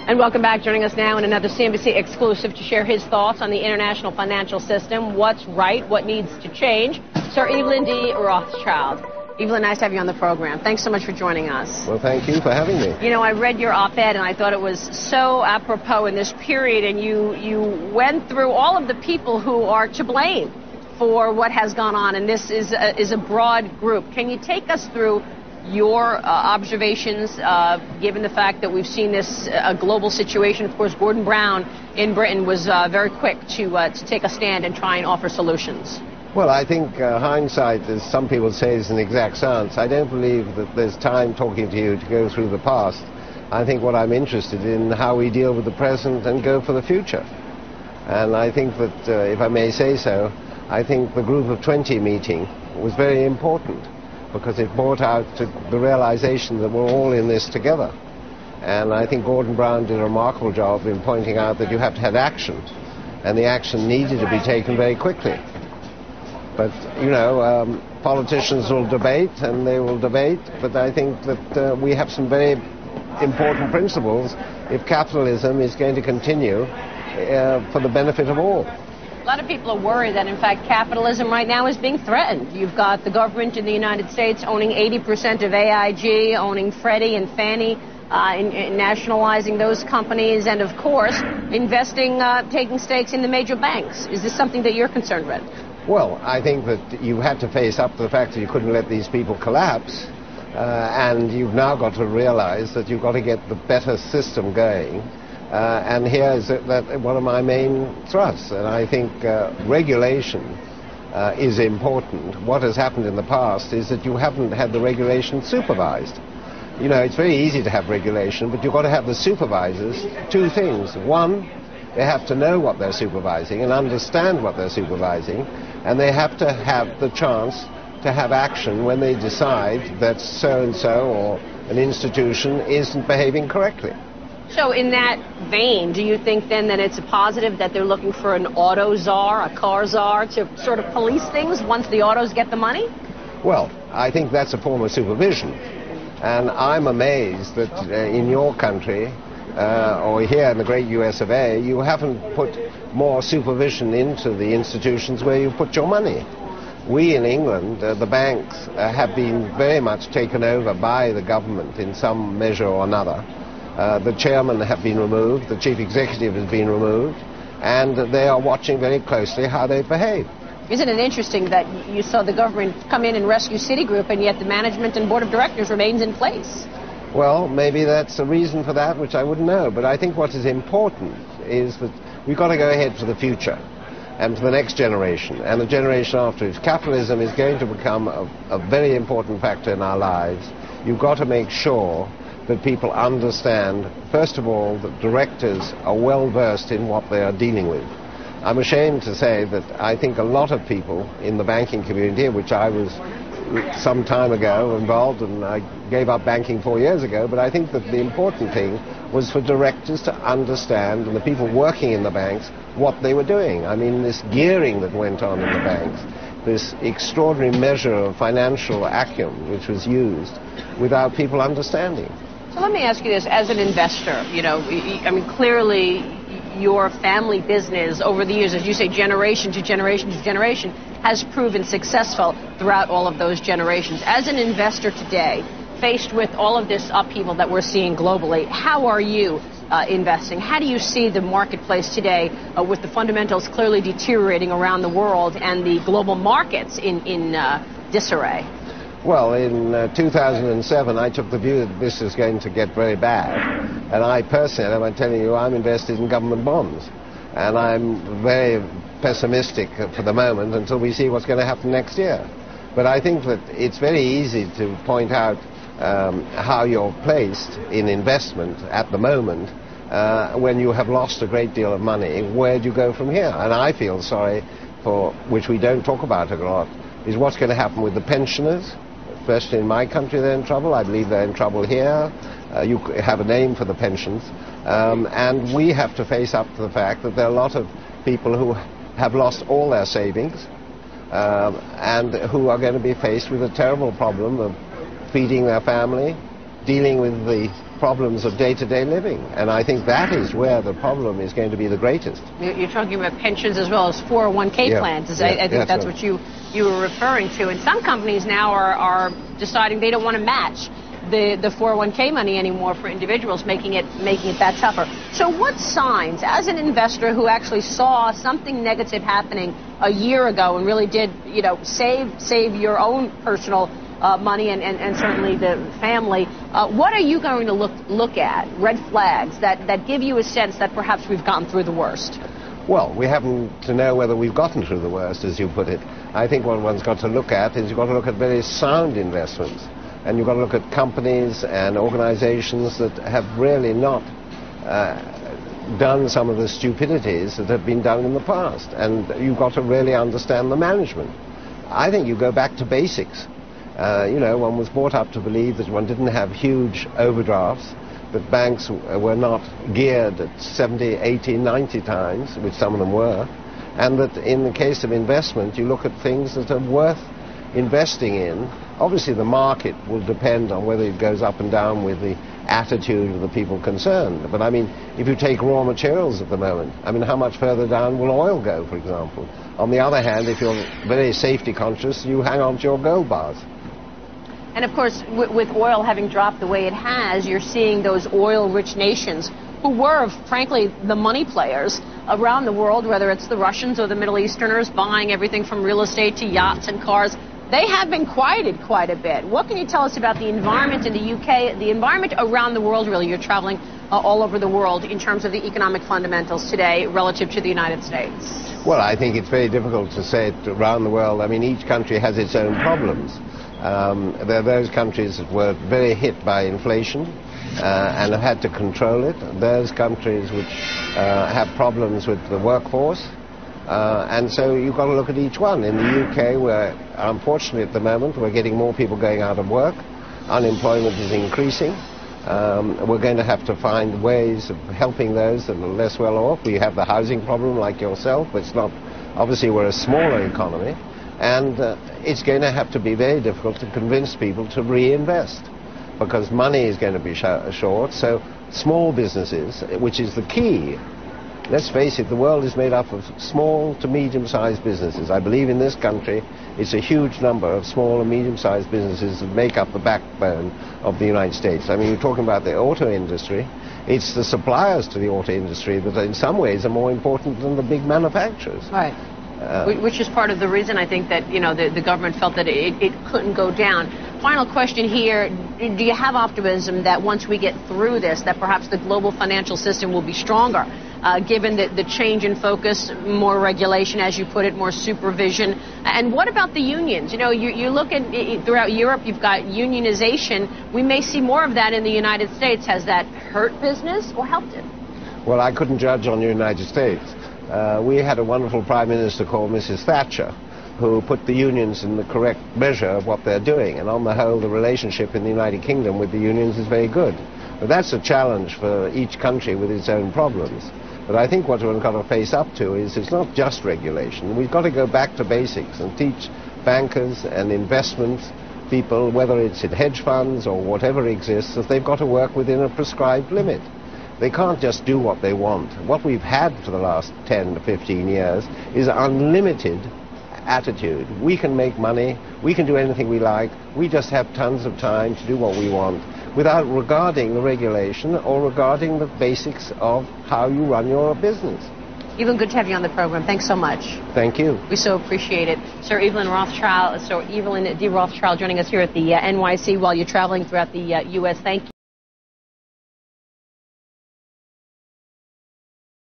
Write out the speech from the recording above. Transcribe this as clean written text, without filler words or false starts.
And welcome back. Joining us now in another CNBC exclusive to share his thoughts on the international financial system, what's right, what needs to change, Sir Evelyn D. Rothschild. Evelyn, nice to have you on the program. Thanks so much for joining us. Well, thank you for having me. You know, I read your op-ed and I thought it was so apropos in this period, and you went through all of the people who are to blame for what has gone on, and this is a broad group. Can you take us through your observations, given the fact that we've seen this a global situation? Of course, Gordon Brown in Britain was very quick to take a stand and try and offer solutions. Well, I think hindsight, as some people say, is an exact science. I don't believe that there's time talking to you to go through the past. I think what I'm interested in how we deal with the present and go for the future. And I think that, if I may say so, I think the Group of 20 meeting was very important, because it brought out to the realization that we're all in this together. And I think Gordon Brown did a remarkable job in pointing out that you have to have action, and the action needed to be taken very quickly. But, you know, politicians will debate, and they will debate, but I think that we have some very important principles if capitalism is going to continue for the benefit of all. A lot of people are worried that, in fact, capitalism right now is being threatened. You've got the government in the United States owning 80% of AIG, owning Freddie and Fannie, in nationalizing those companies, and, of course, investing, taking stakes in the major banks. Is this something that you're concerned with? Well, I think that you had to face up to the fact that you couldn't let these people collapse, and you've now got to realize that you've got to get the better system going. And here is one of my main thrusts, and I think regulation is important. What has happened in the past is that you haven't had the regulation supervised. You know, it's very easy to have regulation, but you've got to have the supervisors. Two things. One, they have to know what they're supervising and understand what they're supervising, and they have to have the chance to have action when they decide that so-and-so or an institution isn't behaving correctly. So in that vein, do you think then that it's a positive that they're looking for an auto czar, a car czar, to sort of police things once the autos get the money? Well, I think that's a form of supervision. And I'm amazed that in your country, or here in the great US of A, you haven't put more supervision into the institutions where you put your money. We in England, the banks, have been very much taken over by the government in some measure or another. The chairman have been removed, the chief executive has been removed, and they are watching very closely how they behave. Isn't it interesting that you saw the government come in and rescue Citigroup, and yet the management and board of directors remains in place? Well, maybe that's a reason for that, which I wouldn't know. But I think what is important is that we've got to go ahead for the future and for the next generation and the generation after it. If capitalism is going to become a very important factor in our lives, you've got to make sure that people understand, first of all, that directors are well versed in what they are dealing with. I'm ashamed to say that I think a lot of people in the banking community, which I was some time ago involved, and I gave up banking 4 years ago, but I think that the important thing was for directors to understand, and the people working in the banks, what they were doing. I mean, this gearing that went on in the banks, this extraordinary measure of financial acumen which was used without people understanding. So let me ask you this, as an investor, you know, I mean, clearly your family business over the years, as you say, generation to generation to generation, has proven successful throughout all of those generations. As an investor today, faced with all of this upheaval that we're seeing globally, how are you investing? How do you see the marketplace today with the fundamentals clearly deteriorating around the world and the global markets in disarray? Well, in 2007, I took the view that this is going to get very bad. And I personally, I'm telling you, I'm invested in government bonds. And I'm very pessimistic for the moment until we see what's going to happen next year. But I think that it's very easy to point out how you're placed in investment at the moment when you have lost a great deal of money. Where do you go from here? And I feel sorry for, which we don't talk about a lot, is what's going to happen with the pensioners. Especially in my country, they're in trouble. I believe they're in trouble here. You have a name for the pensions. And we have to face up to the fact that there are a lot of people who have lost all their savings and who are going to be faced with a terrible problem of feeding their family, dealing with the problems of day-to-day living. And I think that is where the problem is going to be the greatest. You're talking about pensions as well as 401k plans. I think that's what you were referring to. And some companies now are deciding they don't want to match the 401k money anymore for individuals, making it that tougher. So what signs, as an investor who actually saw something negative happening a year ago and really did, save your own personal money and certainly the family, what are you going to look at, red flags that give you a sense that perhaps we've gotten through the worst? Well, we happen to know whether we've gotten through the worst, as you put it. I think what one's got to look at is you've got to look at very sound investments. And you've got to look at companies and organizations that have really not done some of the stupidities that have been done in the past. And you've got to really understand the management. I think you go back to basics. One was brought up to believe that one didn't have huge overdrafts, that banks were not geared at 70, 80, 90 times, which some of them were, and that in the case of investment, you look at things that are worth investing in. Obviously, the market will depend on whether it goes up and down with the attitude of the people concerned. But, I mean, if you take raw materials at the moment, I mean, how much further down will oil go, for example? On the other hand, if you're very safety conscious, you hang on to your gold bars. And, of course, with oil having dropped the way it has, you're seeing those oil-rich nations who were, frankly, the money players around the world, whether it's the Russians or the Middle Easterners, buying everything from real estate to yachts and cars. They have been quieted quite a bit. What can you tell us about the environment in the UK, the environment around the world, really? You're traveling all over the world in terms of the economic fundamentals today relative to the United States. Well, I think it's very difficult to say it around the world. I mean, each country has its own problems. There are those countries that were very hit by inflation and have had to control it. Those countries which have problems with the workforce. And so you've got to look at each one. In the UK, where unfortunately at the moment we're getting more people going out of work, unemployment is increasing. We're going to have to find ways of helping those that are less well off. We have the housing problem like yourself, but it's not, obviously we're a smaller economy, and it's going to have to be very difficult to convince people to reinvest because money is going to be short. So small businesses, which is the key. Let's face it, the world is made up of small to medium-sized businesses. I believe in this country it's a huge number of small and medium-sized businesses that make up the backbone of the United States. I mean, you're talking about the auto industry. It's the suppliers to the auto industry that in some ways are more important than the big manufacturers. Right. Which is part of the reason I think that, the government felt that it couldn't go down. Final question here. Do you have optimism that once we get through this, that perhaps the global financial system will be stronger, given the change in focus, more regulation, as you put it, more supervision? And what about the unions? You look at throughout Europe, you've got unionization. We may see more of that in the United States. Has that hurt business or helped it? Well, I couldn't judge on the United States. We had a wonderful Prime Minister called Mrs. Thatcher, who put the unions in the correct measure of what they're doing. And on the whole, the relationship in the United Kingdom with the unions is very good. But that's a challenge for each country with its own problems. But I think what we've got to face up to is it's not just regulation. We've got to go back to basics and teach bankers and investment people, whether it's in hedge funds or whatever exists, that they've got to work within a prescribed limit. They can't just do what they want. What we've had for the last 10 to 15 years is unlimited attitude. We can make money, we can do anything we like, we just have tons of time to do what we want without regarding the regulation or regarding the basics of how you run your business. Evelyn, good to have you on the program. Thanks so much. Thank you. We so appreciate it. Sir Evelyn Rothschild, Evelyn D. Rothschild joining us here at the NYC while you're traveling throughout the U.S. Thank you.